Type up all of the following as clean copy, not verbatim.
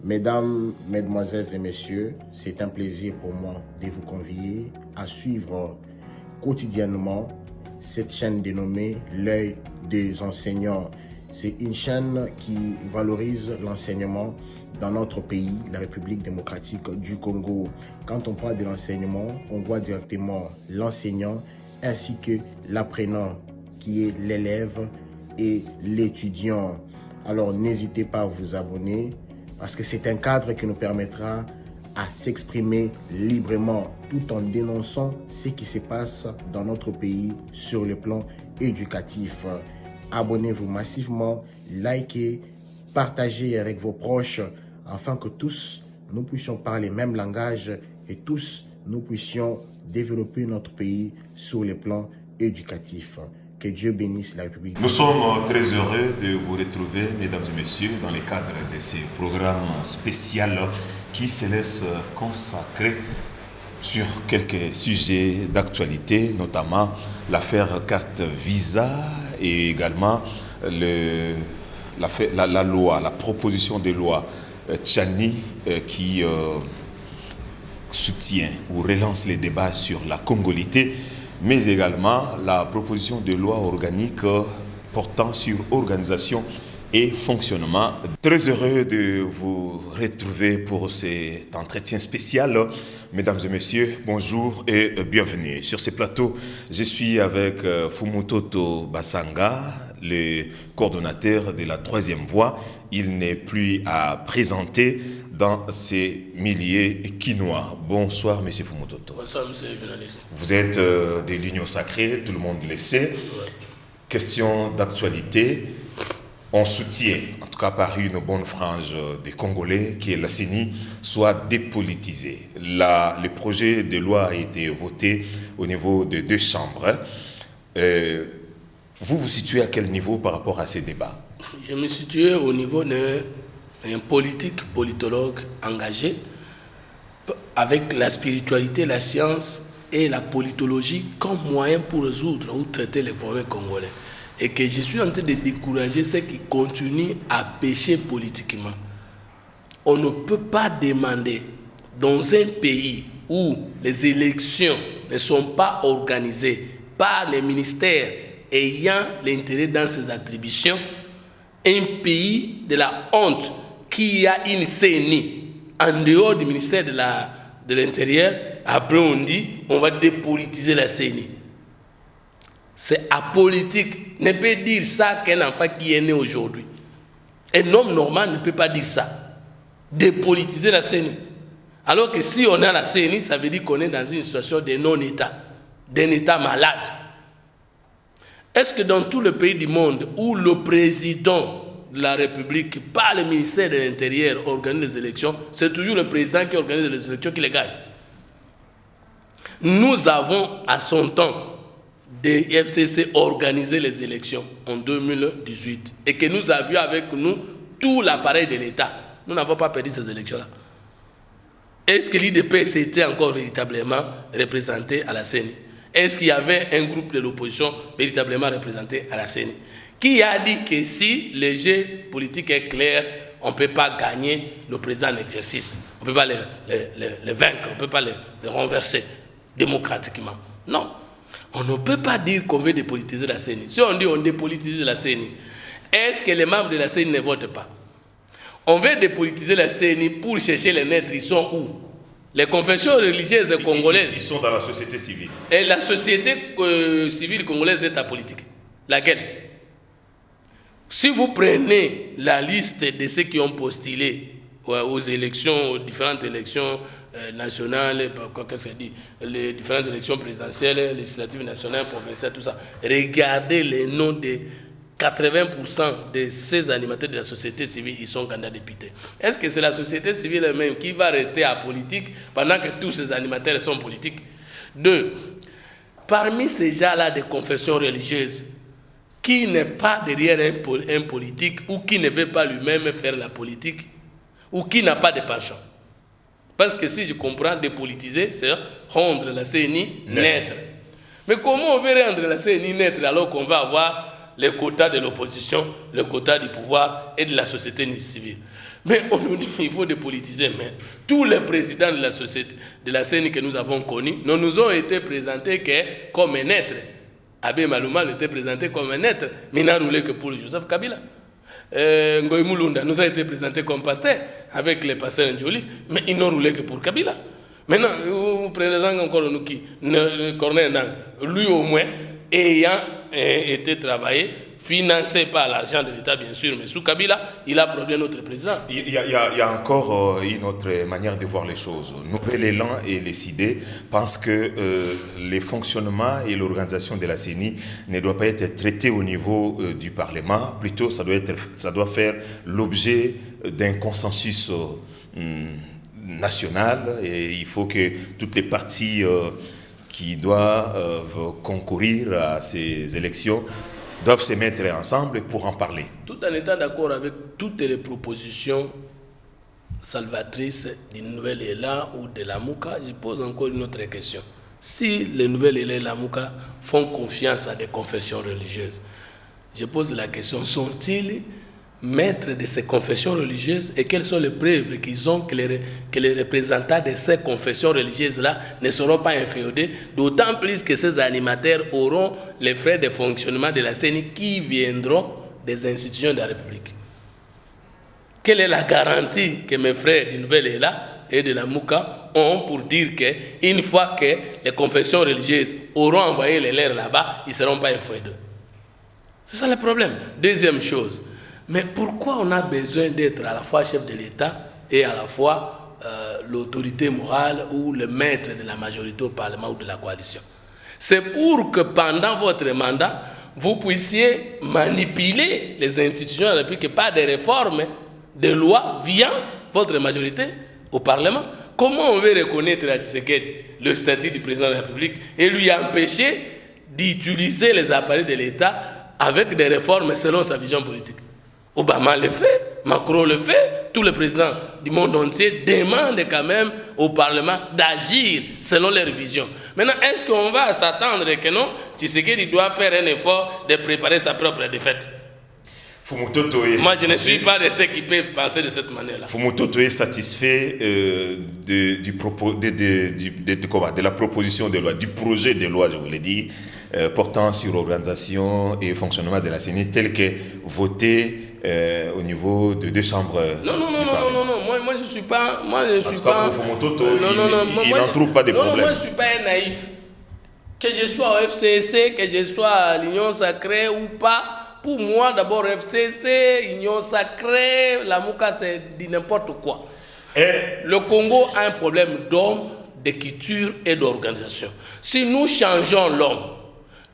Mesdames, Mesdemoiselles et Messieurs, c'est un plaisir pour moi de vous convier à suivre quotidiennement cette chaîne dénommée L'œil des enseignants. C'est une chaîne qui valorise l'enseignement dans notre pays, la République démocratique du Congo. Quand on parle de l'enseignement, on voit directement l'enseignant ainsi que l'apprenant qui est l'élève et l'étudiant. Alors n'hésitez pas à vous abonner parce que c'est un cadre qui nous permettra à s'exprimer librement tout en dénonçant ce qui se passe dans notre pays sur le plan éducatif. Abonnez-vous massivement, likez, partagez avec vos proches afin que tous nous puissions parler le même langage et tous nous puissions développer notre pays sur le plan éducatif. Que Dieu bénisse la République. Nous sommes très heureux de vous retrouver, mesdames et messieurs, dans le cadre de ces programmes spéciaux qui se laissent consacrer sur quelques sujets d'actualité, notamment l'affaire carte Visa et également la loi, la proposition de loi Tchani qui soutient ou relance les débats sur la congolité, mais également la proposition de loi organique portant sur organisation et fonctionnement. Très heureux de vous retrouver pour cet entretien spécial. Mesdames et messieurs, bonjour et bienvenue. Sur ce plateau, je suis avec Fumutoto Basanga, le coordonnateur de la 3e voie. Il n'est plus à présenter dans ces milliers quinois. Bonsoir, monsieur Fumutoto. Bonsoir, monsieur le journaliste. Vous êtes de l'Union Sacrée, tout le monde le sait. Ouais. Question d'actualité. On soutient, en tout cas par une bonne frange des Congolais, que la CENI soit dépolitisée. Le projet de loi a été voté au niveau de 2 chambres. Vous vous situez à quel niveau par rapport à ces débats? Je me situe au niveau d'un politologue engagé avec la spiritualité, la science et la politologie comme moyen pour résoudre ou traiter les problèmes congolais. Et que je suis en train de décourager ceux qui continuent à pécher politiquement. On ne peut pas demander dans un pays où les élections ne sont pas organisées par les ministères ayant l'intérêt dans ses attributions, un pays de la honte qui a une CENI en dehors du ministère de l'Intérieur, après on dit on va dépolitiser la CENI. C'est apolitique. Ne peut dire ça qu'un enfant qui est né aujourd'hui. Un homme normal ne peut pas dire ça. Dépolitiser la CENI. Alors que si on a la CENI, ça veut dire qu'on est dans une situation de non-État, d'un État malade. Est-ce que dans tout le pays du monde où le président de la République, par le ministère de l'Intérieur, organise les élections, c'est toujours le président qui organise les élections qui les gagne? Nous avons à son temps des FCC organisé les élections en 2018 et que nous avions avec nous tout l'appareil de l'État. Nous n'avons pas perdu ces élections-là. Est-ce que l'IDP s'était encore véritablement représenté à la CENI? Est-ce qu'il y avait un groupe de l'opposition véritablement représenté à la CENI? Qui a dit que si le jeu politique est clair, on ne peut pas gagner le président en exercice? On ne peut pas le vaincre, on ne peut pas le renverser démocratiquement? Non. On ne peut pas dire qu'on veut dépolitiser la CENI. Si on dit on dépolitise la CENI, est-ce que les membres de la CENI ne votent pas? On veut dépolitiser la CENI pour chercher les nègres. Ils sont où? Les confessions religieuses congolaises. Ils sont dans la société civile. Et la société civile congolaise est apolitique. Laquelle? Si vous prenez la liste de ceux qui ont postulé aux élections, aux différentes élections nationales, qu'est-ce qu'elle dit, les différentes élections présidentielles, législatives nationales, provinciales, tout ça. Regardez les noms de 80% de ces animateurs de la société civile, ils sont candidats députés. Est-ce que c'est la société civile elle-même qui va rester apolitique pendant que tous ces animateurs sont politiques? 2. Parmi ces gens-là de confessions religieuses, qui n'est pas derrière un politique ou qui ne veut pas lui-même faire la politique ou qui n'a pas de penchant? Parce que si je comprends, dépolitiser, c'est rendre la CENI neutre. Mais comment on veut rendre la CENI neutre alors qu'on va avoir les quotas de l'opposition, les quotas du pouvoir et de la société civile? Mais on nous dit qu'il faut dépolitiser. Mais tous les présidents de la société, de la CENI que nous avons connus, nous ont été présentés comme un être. Abbé Maloumal était présenté comme un être, mais il n'a roulé que pour Joseph Kabila. Ngoï Moulunda nous a été présenté comme pasteur, avec les pasteurs Ndjoli, mais ils n'ont roulé que pour Kabila. Maintenant, vous prenez encore nous qui, Corneille Nang, lui au moins, ayant été travaillé, financé par l'argent de l'État, bien sûr, mais sous Kabila, il a produit notre président. Il y a encore une autre manière de voir les choses. Nouvel Élan et les idées pensent que les fonctionnements et l'organisation de la CENI ne doivent pas être traités au niveau du Parlement. Plutôt, ça doit faire l'objet d'un consensus national. Et il faut que toutes les parties qui doivent concourir à ces élections doivent se mettre ensemble pour en parler. Tout en étant d'accord avec toutes les propositions salvatrices du Nouvel Élan ou de la Mouka, je pose encore une autre question. Si les Nouvel Élan et la Mouka font confiance à des confessions religieuses, je pose la question, sont-ils maîtres de ces confessions religieuses et quelles sont les preuves qu'ils ont que les représentants de ces confessions religieuses-là ne seront pas inféodés, d'autant plus que ces animateurs auront les frais de fonctionnement de la CENI qui viendront des institutions de la République. Quelle est la garantie que mes frères du Nouvel Élan et de la Mouka ont pour dire qu'une fois que les confessions religieuses auront envoyé les leurs là-bas, ils ne seront pas inféodés? C'est ça le problème. Deuxième chose, mais pourquoi on a besoin d'être à la fois chef de l'État et à la fois l'autorité morale ou le maître de la majorité au Parlement ou de la coalition? C'est pour que pendant votre mandat, vous puissiez manipuler les institutions de la République par des réformes, des lois via votre majorité au Parlement. Comment on veut reconnaître à Tshisekedi le statut du président de la République et lui empêcher d'utiliser les appareils de l'État avec des réformes selon sa vision politique? Obama le fait, Macron le fait, tous les présidents du monde entier demandent quand même au Parlement d'agir selon leur vision. Maintenant, est-ce qu'on va s'attendre que non, Tshisekedi doit faire un effort de préparer sa propre défaite? Moi, je ne suis pas de ceux qui peuvent penser de cette manière-là. Fumutoto est satisfait de la proposition de loi, du projet de loi, je vous l'ai dit, portant sur l'organisation et fonctionnement de la CENI tel que voté au niveau de deux chambres. Non, moi je suis pas. Moi je suis pas. Il n'en trouve pas de problème. Moi je suis pas un naïf. Que je sois au FCC, que je sois à l'Union Sacrée ou pas. Pour moi, d'abord, FCC, Union Sacrée, la Mouka, c'est n'importe quoi. Le Congo a un problème d'homme, de culture et d'organisation. Si nous changeons l'homme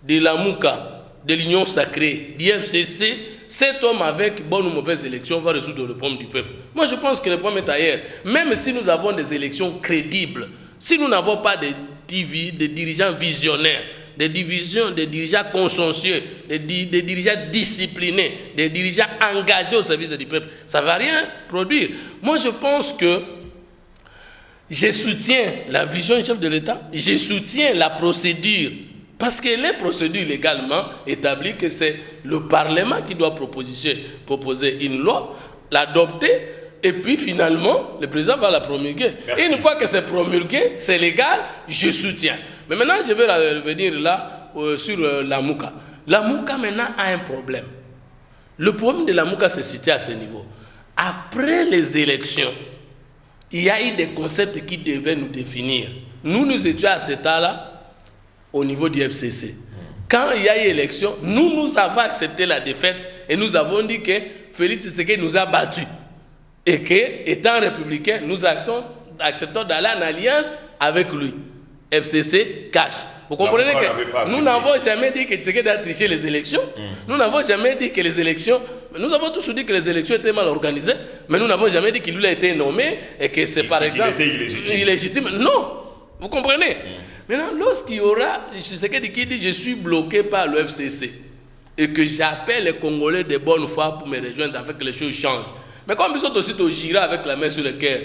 de la Mouka, de l'Union Sacrée, du FCC, cet homme avec bonne ou mauvaise élection va résoudre le problème du peuple. Moi, je pense que le problème est ailleurs. Même si nous avons des élections crédibles, si nous n'avons pas de dirigeants visionnaires, des dirigeants consensueux, des dirigeants disciplinés, des dirigeants engagés au service du peuple, ça ne va rien produire. Moi, je pense que je soutiens la vision du chef de l'État, je soutiens la procédure, parce que les procédures légalement établies que c'est le Parlement qui doit proposer une loi, l'adopter, et puis finalement, le président va la promulguer. Et une fois que c'est promulgué, c'est légal, je soutiens. Mais maintenant, je vais revenir là sur la Mouka. La Mouka maintenant a un problème. Le problème de la Mouka se situe à ce niveau. Après les élections, il y a eu des concepts qui devaient nous définir. Nous étions à cet âge-là au niveau du FCC. Quand il y a eu élection, nous avons accepté la défaite et nous avons dit que Félix Tshisekedi nous a battus. Et que, étant républicain, nous acceptons d'aller en alliance avec lui. FCC cache. Vous comprenez que nous n'avons jamais dit que Tshisekedi a triché les élections. Nous n'avons jamais dit que les élections... Nous avons tous dit que les élections étaient mal organisées, mais nous n'avons jamais dit qu'il lui a été nommé et que c'est par exemple... Il était illégitime. Non. Vous comprenez? Maintenant, lorsqu'il y aura Tshisekedi qui dit « Je suis bloqué par le FCC » et que j'appelle les Congolais de bonne foi pour me rejoindre afin que les choses changent. Mais comme ils sont aussi au gira avec la main sur le cœur,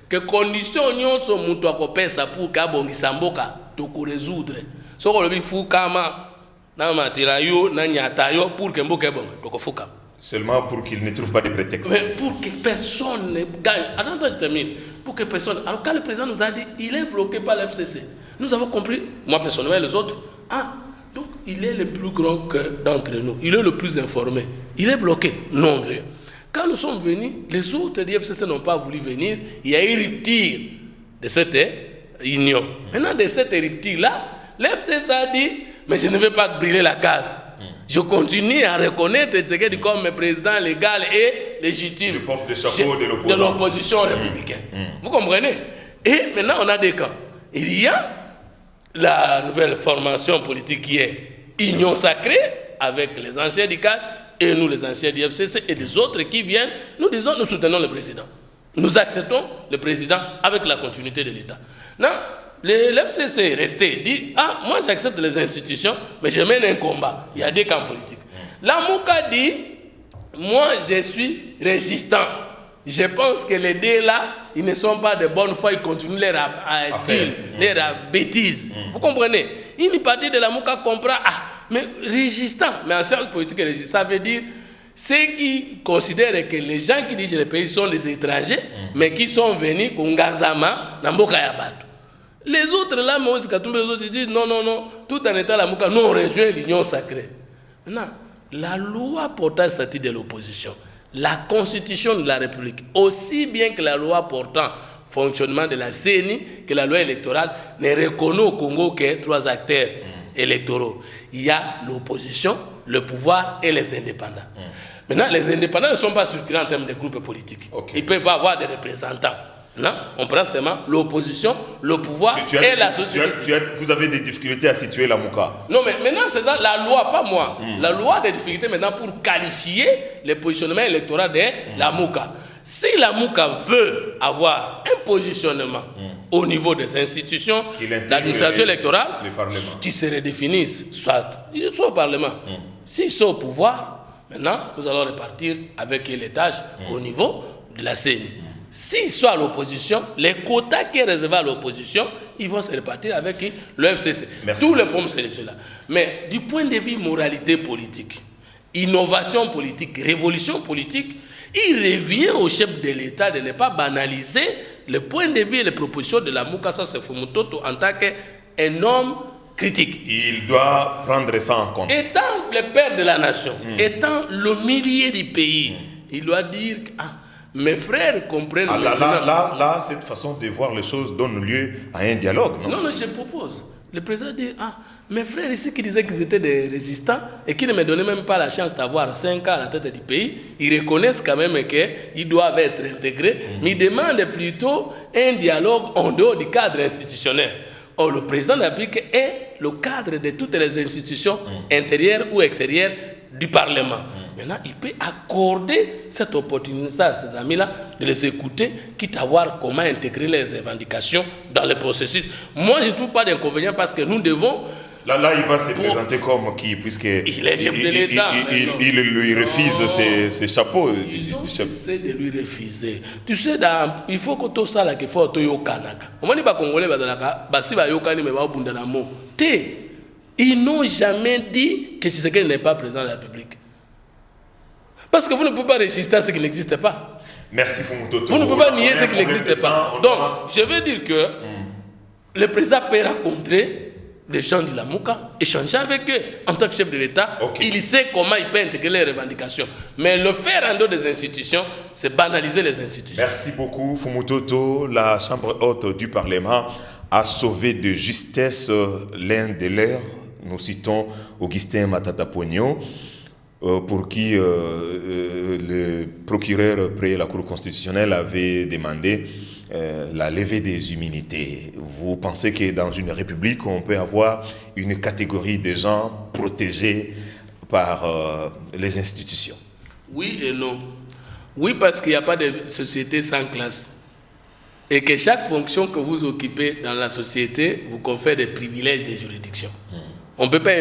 que conditions nous sont mutu akopesa pour kabongisa mboka to résoudre. So ko lobi fukama na matirayo na nyatayo pour que mboka bonga to fuka. Seulement pour qu'ils ne trouvent pas de prétexte. Mais pour que personne ne gagne. Attends, je termine. Pour que personne. Alors, quand le président nous a dit il est bloqué par l'FCC, nous avons compris, moi personnellement et les autres, donc il est le plus grand d'entre nous. Il est le plus informé. Il est bloqué. Non, vieux. Quand nous sommes venus, les autres du FCC n'ont pas voulu venir. Il y a eu rupture de cette union. Maintenant, de cette rupture-là, l'FCC a dit mais je ne vais pas brûler la case. Je continue à reconnaître Tshisekedi comme président légal et légitime. Le porte-chapeau de l'opposition républicaine. Vous comprenez? Et maintenant, on a des camps. Il y a la nouvelle formation politique qui est Union Sacrée, avec les anciens du CAJ et nous, les anciens du FCC, et des autres qui viennent. Nous disons, nous soutenons le président. Nous acceptons le président avec la continuité de l'État. Non, l'FCC est resté, dit, moi j'accepte les institutions, mais je mène un combat. Il y a des camps politiques. La Mouka dit, moi je suis résistant. Je pense que les deux là, ils ne sont pas de bonne foi, ils continuent leurs bêtises. Vous comprenez? Une partie de la Mouka comprend, mais résistant, mais en sciences politiques, résistant, ça veut dire ceux qui considèrent que les gens qui dirigent le pays sont des étrangers, mais qui sont venus pour Ngazama, Namboka Yabatou. Les autres là, les autres disent non, tout en étant la Mouka, nous on rejoint l'Union Sacrée. Maintenant, la loi portant statut de l'opposition, la constitution de la République, aussi bien que la loi portant fonctionnement de la CENI, que la loi électorale, ne reconnaît au Congo que 3 acteurs électoraux. Il y a l'opposition, le pouvoir et les indépendants. Maintenant, les indépendants ne sont pas structurés en termes de groupes politiques. Ils peuvent avoir des représentants. Non, on prend seulement l'opposition, le pouvoir et la société. Vous avez des difficultés à situer la Mouka. Non, mais maintenant, c'est ça, la loi, pas moi. La loi a des difficultés maintenant pour qualifier le positionnement électoral de la Mouka. Si la Mouka veut avoir un positionnement au niveau des institutions, l'administration électorale, qui se redéfinissent, soit au Parlement, s'ils sont au pouvoir, maintenant, nous allons repartir avec les tâches au niveau de la CENI. S'ils sont à l'opposition, les quotas qui sont réservés à l'opposition, ils vont se répartir avec le FCC. Tout le problème, c'est cela. Mais du point de vue moralité politique, innovation politique, révolution politique, il revient au chef de l'État de ne pas banaliser le point de vue et les propositions de la Mouka Sese Fumutoto en tant qu'un homme critique. Il doit prendre ça en compte. Étant le père de la nation, étant le milieu du pays, il doit dire mes frères comprennent maintenant. Là, cette façon de voir les choses donne lieu à un dialogue, non? Non, je propose. Le président dit, mes frères ici qui disaient qu'ils étaient des résistants et qui ne me donnaient même pas la chance d'avoir 5 ans à la tête du pays, ils reconnaissent quand même qu'ils doivent être intégrés, mais ils demandent plutôt un dialogue en dehors du cadre institutionnel. Or, le président de la République est le cadre de toutes les institutions intérieures ou extérieures du Parlement. Maintenant, il peut accorder cette opportunité à ses amis-là de les écouter, quitte à voir comment intégrer les revendications dans le processus. Moi, je ne trouve pas d'inconvénient parce que nous devons... Là, il va se présenter comme qui, puisqu'il est chef de l'État. Il lui refuse ses chapeaux. Ils ont cessé de lui refuser. Tu sais, il faut que tout ça, il faut que tu Kanaka. On dit que les Congolais, ils n'ont jamais dit que Tshisekedi n'est pas président de la République. Parce que vous ne pouvez pas résister à ce qui n'existe pas. Merci Fumutoto. Vous ne pouvez pas nier ce qui n'existe pas. Donc, je veux dire que le président peut rencontrer les gens de la Mouka, échanger avec eux en tant que chef de l'État. Il sait comment il peut intégrer les revendications. Mais le faire en dehors des institutions, c'est banaliser les institutions. Merci beaucoup Fumutoto. La Chambre haute du Parlement a sauvé de justesse l'un des leurs. Nous citons Augustin Matata Pogno, pour qui le procureur près la Cour constitutionnelle avait demandé la levée des immunités. Vous pensez que dans une république, on peut avoir une catégorie de gens protégés par les institutions? Oui et non. Oui, parce qu'il n'y a pas de société sans classe. Et que chaque fonction que vous occupez dans la société vous confère des privilèges de juridiction. On ne peut pas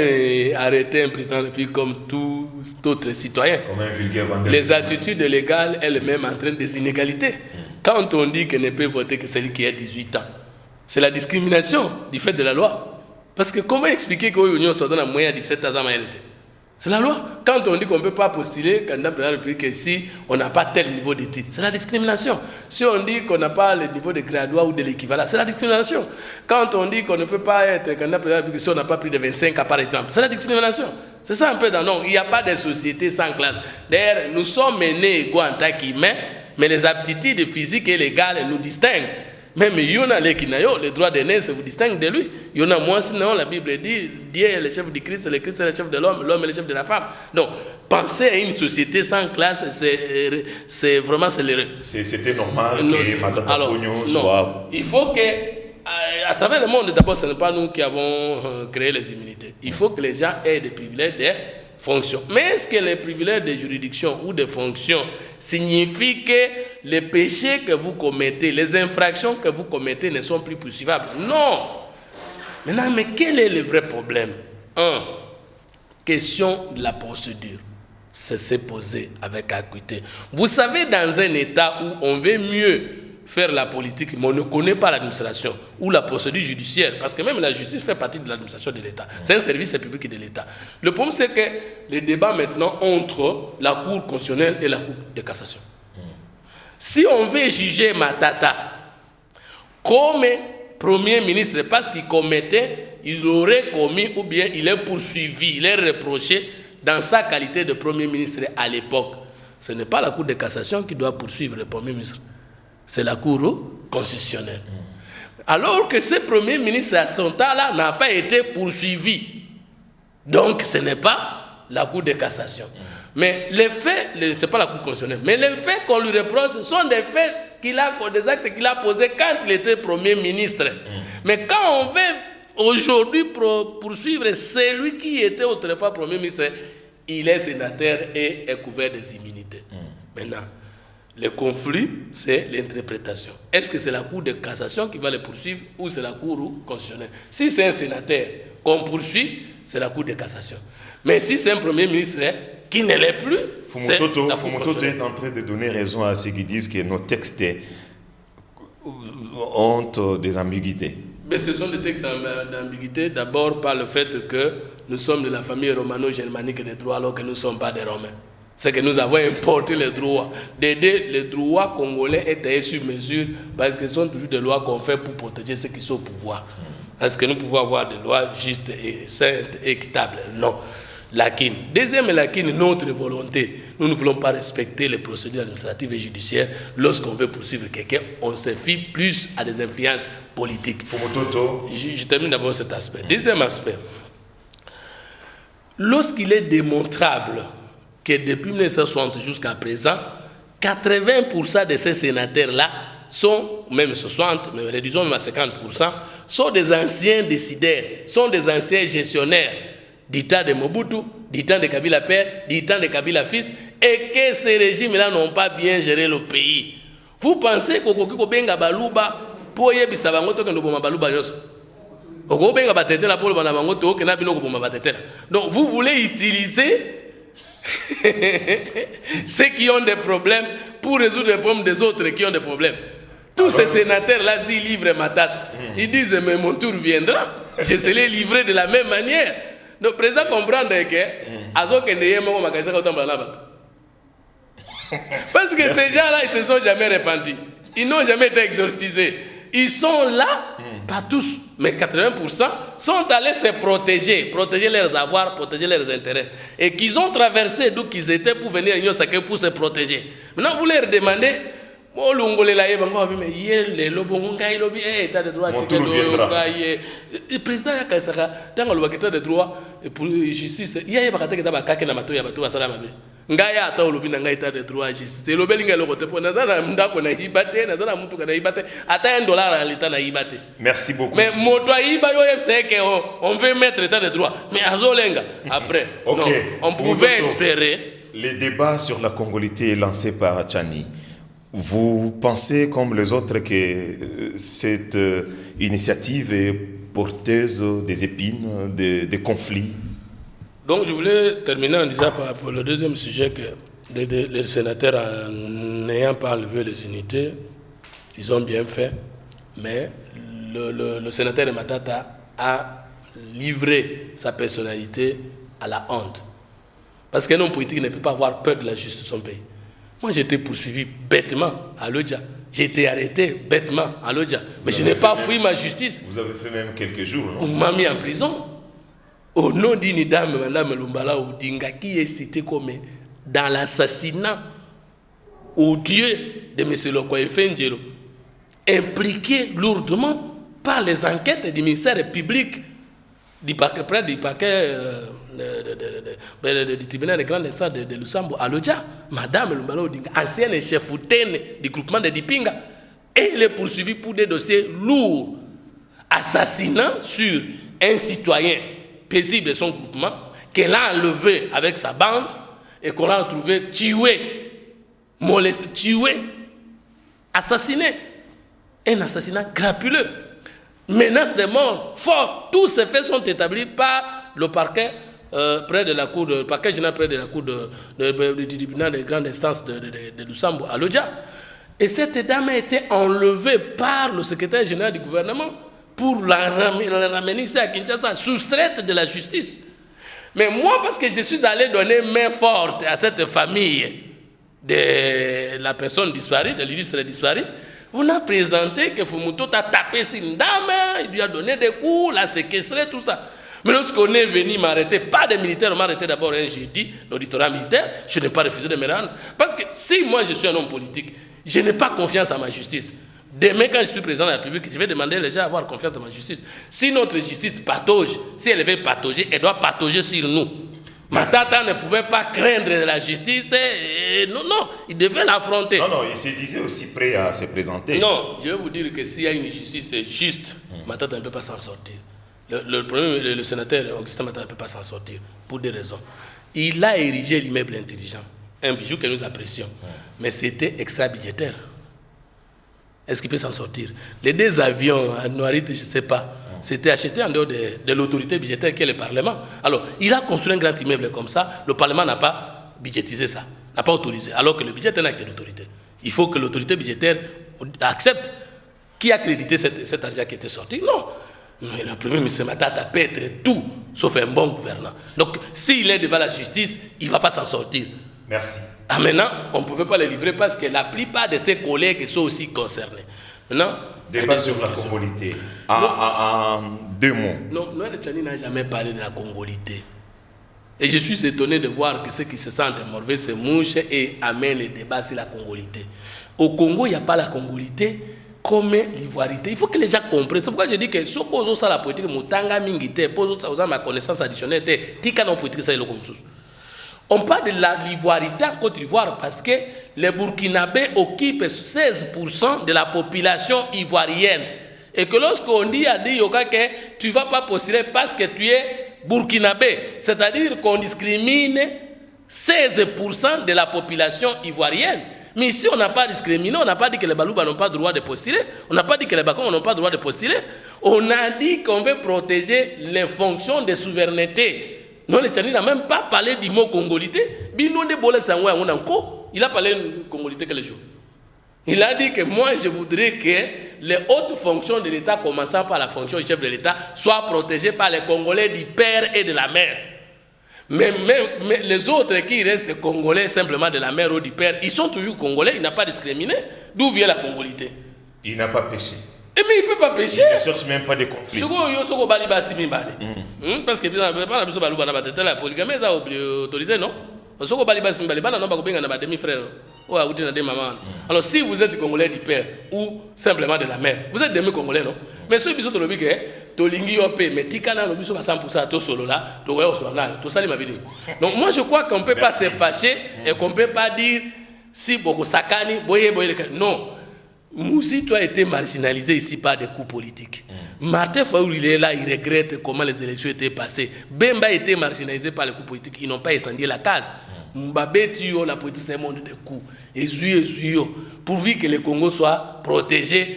arrêter un président de la République comme tous autres citoyens. Les attitudes légales elles-mêmes entraînent des inégalités. Quand on dit qu'on ne peut voter que celui qui a 18 ans, c'est la discrimination du fait de la loi. Parce que comment expliquer que l'Union soit dans la moyenne à 17 ans en réalité? C'est la loi. Quand on dit qu'on ne peut pas postuler candidat président de la République si on n'a pas tel niveau d'études, c'est la discrimination. Si on dit qu'on n'a pas le niveau de graduat ou de l'équivalent, c'est la discrimination. Quand on dit qu'on ne peut pas être candidat président de la République si on n'a pas plus de 25 ans, par exemple, c'est la discrimination. C'est ça un peu dans non. Il n'y a pas de société sans classe. D'ailleurs, nous sommes nés égaux en tant qu'humains, mais les aptitudes physiques et légales nous distinguent. Même Yona Lekinayo, le droit d'aîné se vous distingue de lui. Yona moi sinon la Bible dit Dieu est le chef du Christ, le Christ est le chef de l'homme, l'homme est le chef de la femme. Donc penser à une société sans classe, c'est vraiment l'erreur. C'était normal que Matata Pogno soit. Il faut que à travers le monde, d'abord ce n'est pas nous qui avons créé les immunités. Il faut que les gens aient des privilèges des fonctions. Mais est-ce que les privilèges de juridiction ou de fonction signifient que les péchés que vous commettez, les infractions que vous commettez ne sont plus poursuivables? Non. Maintenant, mais quel est le vrai problème? Question de la procédure. C'est se poser avec acuité. Vous savez, dans un État où on veut mieux faire la politique, mais on ne connaît pas l'administration ou la procédure judiciaire, parce que même la justice fait partie de l'administration de l'État. C'est un service public de l'État. Le problème, c'est que les débats maintenant entre la Cour constitutionnelle et la Cour de cassation. Si on veut juger Matata comme Premier ministre parce qu'il commettait, il aurait commis ou bien il est poursuivi, il est reproché dans sa qualité de Premier ministre à l'époque. Ce n'est pas la Cour de cassation qui doit poursuivre le Premier ministre. C'est la Cour constitutionnelle. Alors que ce Premier ministre à son temps-là n'a pas été poursuivi. Donc ce n'est pas la Cour de cassation. Mais les faits, ce n'est pas la Cour constitutionnelle, mais les faits qu'on lui reproche sont des faits des actes qu'il a posés quand il était Premier ministre. Mais quand on veut aujourd'hui poursuivre celui qui était autrefois Premier ministre, il est sénateur et est couvert des immunités. Maintenant, le conflit, c'est l'interprétation. Est-ce que c'est la Cour de cassation qui va le poursuivre ou c'est la Cour constitutionnelle? Si c'est un sénateur qu'on poursuit, c'est la Cour de cassation. Mais si c'est un Premier ministre qui ne l'est plus, Fumototo est en train de donner raison à ceux qui disent que nos textes ont des ambiguïtés. Mais ce sont des textes d'ambiguïté, d'abord par le fait que nous sommes de la famille romano-germanique des droits alors que nous ne sommes pas des Romains. C'est que nous avons importé les droits. Les droits congolais étaient sur mesure parce que ce sont toujours des lois qu'on fait pour protéger ceux qui sont au pouvoir. Est-ce que nous pouvons avoir des lois justes et saintes et équitables? Non. Lacune. Deuxième lacune, notre volonté. Nous ne voulons pas respecter les procédures administratives et judiciaires. Lorsqu'on veut poursuivre quelqu'un, on se fie plus à des influences politiques. Je termine d'abord cet aspect. Deuxième aspect. Lorsqu'il est démontrable que depuis 1960 jusqu'à présent, 80% de ces sénateurs-là sont, même 60, mais réduisons même à 50%, sont des anciens décideurs, sont des anciens gestionnaires du temps de Mobutu, du temps de Kabila Père, du temps de Kabila Fils, et que ces régimes-là n'ont pas bien géré le pays. Vous pensez que Benga Baluba, pour y être Baluba, donc vous voulez utiliser ceux qui ont des problèmes pour résoudre les problèmes des autres qui ont des problèmes. Tous ces sénateurs-là, s'ils livrent Matata, ils disent mais mon tour viendra, je serai livré de la même manière. Donc le président comprend que parce que ces gens-là, ils ne se sont jamais repentis. Ils n'ont jamais été exorcisés. Ils sont là, pas tous, mais 80% sont allés se protéger leurs avoirs, protéger leurs intérêts. Et qu'ils ont traversé d'où qu'ils étaient pour venir à l'Union sacrée pour se protéger. Maintenant, vous leur demandez, le président a de droit pour justice. Il y a ngaya ata olobi na ngai état de droit justice lobeli ngalo kote pona na ndako na ibate na na mutu kana ibate ata $1 à l'état na ibate. Merci beaucoup. Mais moto iba yo c'est que on veut mettre état de droit mais azolenga après non, on pouvait espérer. Le débat sur la congolité est lancé par Tchani. Vous pensez comme les autres que cette initiative est porteuse des épines, des conflits? Donc je voulais terminer en disant pour le deuxième sujet que les sénateurs, n'ayant pas enlevé les unités, ils ont bien fait, mais le sénateur de Matata a livré sa personnalité à la honte. Parce qu'un homme politique ne peut pas avoir peur de la justice de son pays. Moi, j'ai été poursuivi bêtement à Lodja. J'ai été arrêté bêtement à Lodja. Mais je n'ai pas fui ma justice. Vous avez fait même quelques jours, non? On m'a mis en prison. Au nom d'une dame, Mme Lumbala Odinga, qui est citée comme dans l'assassinat odieux de M. Lokoye Fengelo, impliqué lourdement par les enquêtes du ministère public du parquet, près du parquet du tribunal de grande instance de Lusambo à Lodja, Madame Lumbala Odinga, ancienne chef du groupement de Dipinga, et elle est poursuivie pour des dossiers lourds, assassinat sur un citoyen paisible de son groupement, qu'elle a enlevé avec sa bande et qu'on a trouvé tué, molesté, tué, assassiné. Un assassinat crapuleux. Menace de mort forte. Tous ces faits sont établis par le parquet près de la cour de parquet général près de la cour du tribunal de grande instance de Lusambo à Lodja. Et cette dame a été enlevée par le secrétaire général du gouvernement pour la ramener ici à Kinshasa, soustraite de la justice. Mais moi, parce que je suis allé donner main forte à cette famille de la personne disparue, de l'illustre disparu, on a présenté que Fumuto a tapé sur une dame, il lui a donné des coups, l'a séquestré, tout ça. Mais lorsqu'on est venu m'arrêter, pas des militaires, on m'a arrêté d'abord un jeudi, l'auditorat militaire, je n'ai pas refusé de me rendre. Parce que si moi je suis un homme politique, je n'ai pas confiance à ma justice. Demain, quand je suis président de la République, je vais demander les gens à avoir confiance dans ma justice. Si notre justice patauge, si elle veut patauger, elle doit patauger sur nous. Matata ne pouvait pas craindre la justice. Non, il devait l'affronter. Non, il se disait aussi prêt à se présenter. Non, je vais vous dire que s'il y a une justice juste, Matata ne peut pas s'en sortir. Le sénateur Augustin Matata ne peut pas s'en sortir, pour des raisons. Il a érigé l'immeuble intelligent, un bijou que nous apprécions, mais c'était extra-budgétaire. Est-ce qu'il peut s'en sortir? Les 2 avions à Noirite, je ne sais pas, c'était acheté en dehors de l'autorité budgétaire qui est le Parlement. Alors, il a construit un grand immeuble comme ça, le Parlement n'a pas budgétisé ça, n'a pas autorisé, alors que le budget est un acte de l'autorité. Il faut que l'autorité budgétaire accepte. Qui a crédité cet argent qui était sorti? Non. Mais le premier ministre Matata peut être tout, sauf un bon gouvernant. Donc, s'il est devant la justice, il ne va pas s'en sortir. Merci. Ah, maintenant, on ne pouvait pas le livrer parce que la plupart de ses collègues sont aussi concernés. Maintenant, débat sur la congolité. En 2 mots. Non, Noël Tchani n'a jamais parlé de la congolité. Et je suis étonné de voir que ceux qui se sentent mauvais se mouchent et amènent le débat sur la congolité. Au Congo, il n'y a pas la congolité comme l'ivoirité. Il faut que les gens comprennent. C'est pourquoi je dis que si on a la politique, on a ma connaissance additionnelle, on parle de l'ivoirité en Côte d'Ivoire parce que les Burkinabés occupent 16% de la population ivoirienne. Et que lorsqu'on dit à Yoka que tu ne vas pas postuler parce que tu es Burkinabé, c'est-à-dire qu'on discrimine 16% de la population ivoirienne. Mais ici, on n'a pas discriminé, on n'a pas dit que les Balouba n'ont pas le droit de postuler, on n'a pas dit que les Bakong n'ont pas le droit de postuler, on a dit qu'on veut protéger les fonctions de souveraineté. Non, le Tchani n'a même pas parlé du mot congolité. Il a parlé de congolité quel jour? Il a dit que moi, je voudrais que les hautes fonctions de l'État, commençant par la fonction du chef de l'État, soient protégées par les Congolais du père et de la mère. Mais les autres qui restent Congolais simplement de la mère ou du père, ils sont toujours Congolais, il n'a pas discriminé. D'où vient la congolité? Il n'a pas péché. Mais il ne peut pas pécher. Il ne cherche même pas de conflit. Parce que la polygamie est autorisée, non? Alors si vous êtes Congolais du père ou simplement de la mère, vous êtes demi-Congolais, non? Mais ceux qui sont dans le but, donc moi je crois qu'on ne peut pas se fâcher et qu'on ne peut pas dire si beaucoup Sakani, non. Mouzito a été marginalisé ici par des coups politiques. Martin Fayoul, il est là, il regrette comment les élections étaient passées. Bemba a été marginalisé par les coups politiques. Ils n'ont pas incendié la case. Mbabé Tuyo, la politique, c'est un monde de coups. Et Zuyo, pourvu que le Congo soit protégé,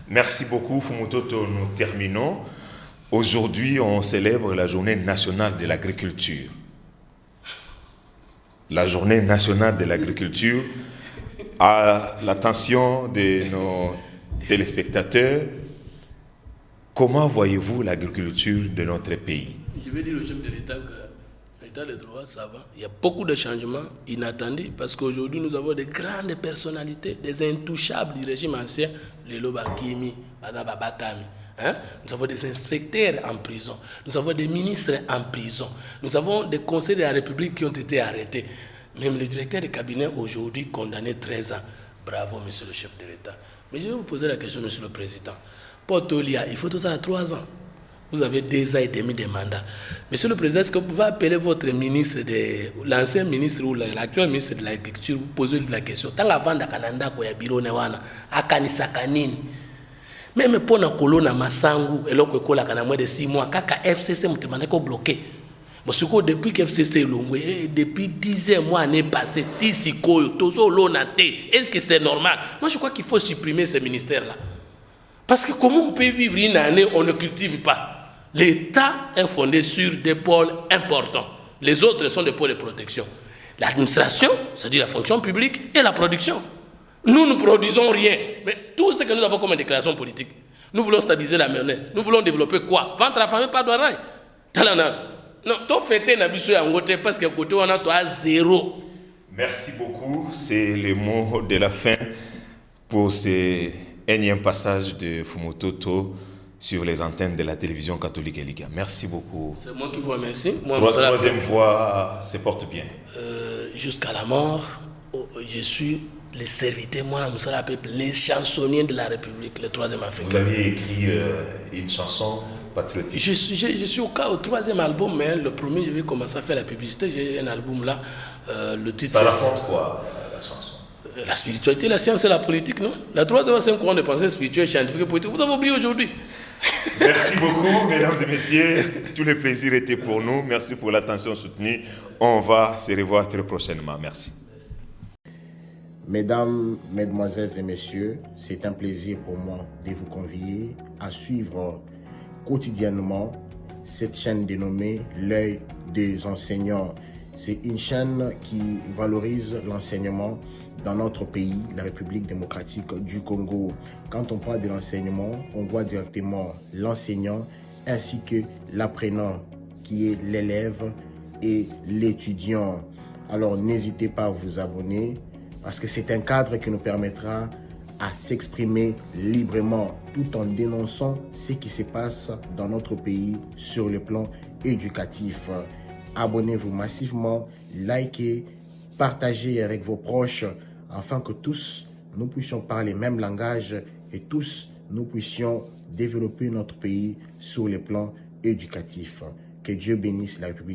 merci beaucoup, Fumutoto. Nous terminons. Aujourd'hui, on célèbre la journée nationale de l'agriculture. La journée nationale de l'agriculture, à l'attention de nos téléspectateurs, comment voyez-vous l'agriculture de notre pays? Je vais dire au chef de l'État que l'État de droit, ça va. Il y a beaucoup de changements inattendus parce qu'aujourd'hui, nous avons des grandes personnalités, des intouchables du régime ancien, les Lobakimi, Madame Babatami. Hein? Nous avons des inspecteurs en prison, nous avons des ministres en prison, nous avons des conseillers de la République qui ont été arrêtés. Même le directeur de cabinet aujourd'hui condamné 13 ans. Bravo, monsieur le chef de l'État. Mais je vais vous poser la question, monsieur le président. Portolia, il faut tout ça à 3 ans. Vous avez 2 ans et demi de mandat. Monsieur le président, est-ce que vous pouvez appeler votre ministre, l'ancien ministre ou l'actuel ministre de l'Agriculture, vous poser la question. Tant avant d'Akananda, il y a bureau newana, Akanisa Kanini. Même pour na kolona masangu, et là que la kana moins de 6 mois, kaka FCC m'a bloqué. Monsieur, depuis que FCC est depuis 10 mois n'est passé, est-ce que c'est normal? Moi, je crois qu'il faut supprimer ce ministère-là. Parce que comment on peut vivre une année, on ne cultive pas? L'État est fondé sur des pôles importants. Les autres sont des pôles de protection. L'administration, c'est-à-dire la fonction publique, et la production. Nous ne produisons rien. Mais tout ce que nous avons comme déclaration politique, nous voulons stabiliser la monnaie. Nous voulons développer quoi? Ventre à famille, pas de rail. Non, toi fêter n'abusez en côté parce que côté on a toi 0. Merci beaucoup. C'est le mot de la fin pour ce énième passage de Fumototo sur les antennes de la télévision catholique et Liga. Merci beaucoup. C'est moi qui vous remercie. Troisième fois, se porte bien. Jusqu'à la mort, je suis le serviteur, moi, les chansonniers de la République, le 3e Africain. Vous avez écrit une chanson patriotique. Je suis au 3e album, mais le premier, je vais commencer à faire la publicité. J'ai un album là, le titre. Ça raconte quoi, la chanson? La spiritualité, la science et la politique, non? La 3e, c'est un courant de pensée spirituelle, scientifique et politique. Vous avez oublié aujourd'hui. Merci beaucoup, mesdames et messieurs. Tout le plaisir était pour nous. Merci pour l'attention soutenue. On va se revoir très prochainement. Merci. Mesdames, Mesdemoiselles et Messieurs, c'est un plaisir pour moi de vous convier à suivre quotidiennement cette chaîne dénommée L'œil des enseignants. C'est une chaîne qui valorise l'enseignement dans notre pays, la République démocratique du Congo. Quand on parle de l'enseignement, on voit directement l'enseignant ainsi que l'apprenant qui est l'élève et l'étudiant. Alors n'hésitez pas à vous abonner parce que c'est un cadre qui nous permettra à s'exprimer librement tout en dénonçant ce qui se passe dans notre pays sur le plan éducatif. Abonnez-vous massivement, likez, partagez avec vos proches afin que tous nous puissions parler le même langage et tous nous puissions développer notre pays sur le plan éducatif. Que Dieu bénisse la République.